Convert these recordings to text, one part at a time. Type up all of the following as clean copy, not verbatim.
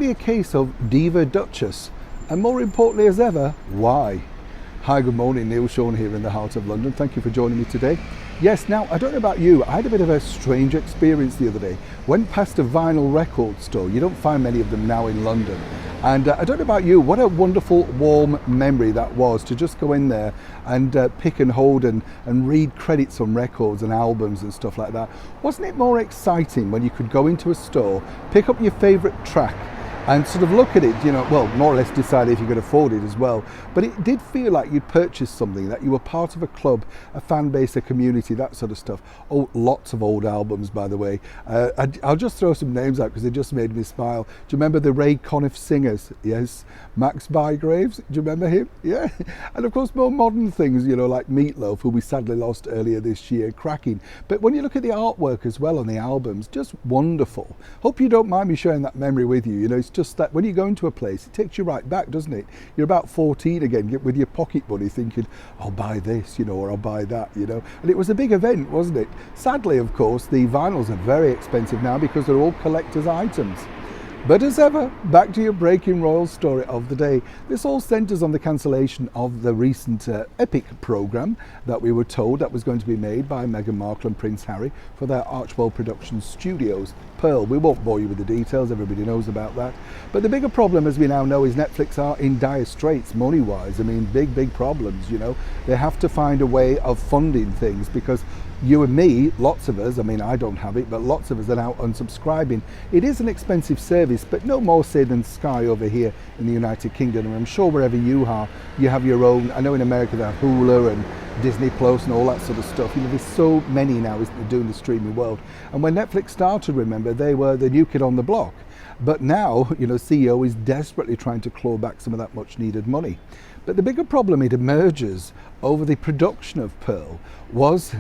truly a case of Diva Duchess? And more importantly as ever, why? Hi, good morning, Neil Sean here in the heart of London. Thank you for joining me today. Yes, now, I don't know about you, I had a bit of a strange experience the other day. Went past a vinyl record store. You don't find many of them now in London. And I don't know about you, what a wonderful, warm memory that was to just go in there and pick and hold and read credits on records and albums and stuff like that. Wasn't it more exciting when you could go into a store, pick up your favourite track, and sort of look at it, you know, well, more or less decide if you could afford it as well. But it did feel like you'd purchased something, that you were part of a club, a fan base, a community, that sort of stuff. Oh, lots of old albums, by the way. I'll just throw some names out because they just made me smile. Do you remember the Ray Conniff Singers? Yes. Max Bygraves, do you remember him? Yeah. And of course, more modern things, you know, like Meatloaf, who we sadly lost earlier this year, cracking. But when you look at the artwork as well on the albums, just wonderful. Hope you don't mind me sharing that memory with you. You know, it's just that when you go into a place, it takes you right back, doesn't it? You're about 14 again, with your pocket money thinking, I'll buy this, you know, or I'll buy that, you know. And it was a big event, wasn't it? Sadly, of course, the vinyls are very expensive now because they're all collector's items. But as ever, back to your breaking royal story of the day. This all centres on the cancellation of the recent epic programme that we were told that was going to be made by Meghan Markle and Prince Harry for their Archwell Productions studios. Pearl, we won't bore you with the details, everybody knows about that. But the bigger problem, as we now know, is Netflix are in dire straits money-wise. I mean, big problems, you know. They have to find a way of funding things because you and me, lots of us, I mean, I don't have it, but lots of us are now unsubscribing. It is an expensive service, but no more so than Sky over here in the United Kingdom. And I'm sure wherever you are, you have your own. I know in America they have Hulu and Disney Plus and all that sort of stuff. You know, there's so many now, isn't there, doing the streaming world. And when Netflix started, remember, they were the new kid on the block. But now, you know, CEO is desperately trying to claw back some of that much needed money. But the bigger problem it emerges over the production of Pearl was,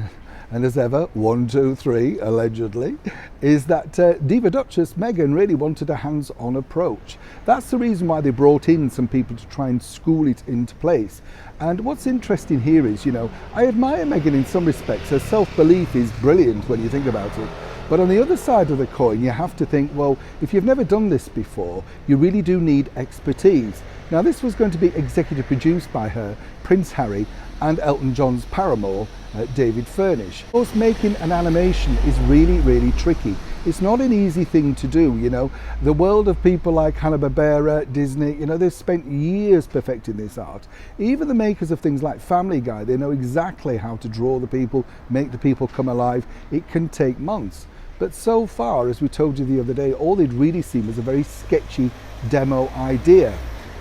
and as ever, 1, 2, 3, allegedly, is that Diva Duchess Meghan really wanted a hands-on approach. That's the reason why they brought in some people to try and school it into place. And what's interesting here is, you know, I admire Meghan in some respects. Her self-belief is brilliant when you think about it. But on the other side of the coin, you have to think, well, if you've never done this before, you really do need expertise. Now, this was going to be executive produced by her, Prince Harry, and Elton John's paramour, David Furnish. Of course, making an animation is really tricky. It's not an easy thing to do, you know. The world of people like Hanna-Barbera, Disney, you know, they've spent years perfecting this art. Even the makers of things like Family Guy, they know exactly how to draw the people, make the people come alive. It can take months. But so far, as we told you the other day, all they'd really seen was a very sketchy demo idea.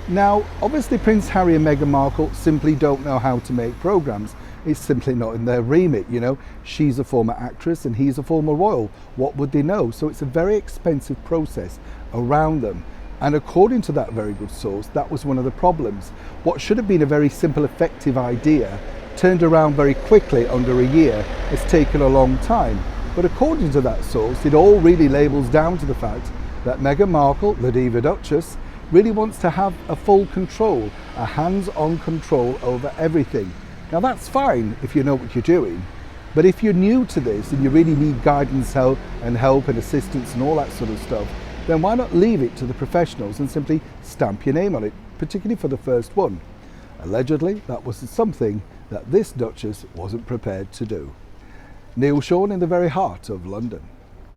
Now, obviously Prince Harry and Meghan Markle simply don't know how to make programmes. It's simply not in their remit, you know. She's a former actress and he's a former royal. What would they know? So it's a very expensive process around them. And according to that very good source, that was one of the problems. What should have been a very simple, effective idea turned around very quickly under a year. It's taken a long time. But according to that source, it all really labels down to the fact that Meghan Markle, the Diva Duchess, really wants to have a full control, a hands-on control over everything. Now that's fine if you know what you're doing, but if you're new to this and you really need guidance, help and assistance and all that sort of stuff, then why not leave it to the professionals and simply stamp your name on it, particularly for the first one. Allegedly, that was something that this Duchess wasn't prepared to do. Neil Sean in the very heart of London.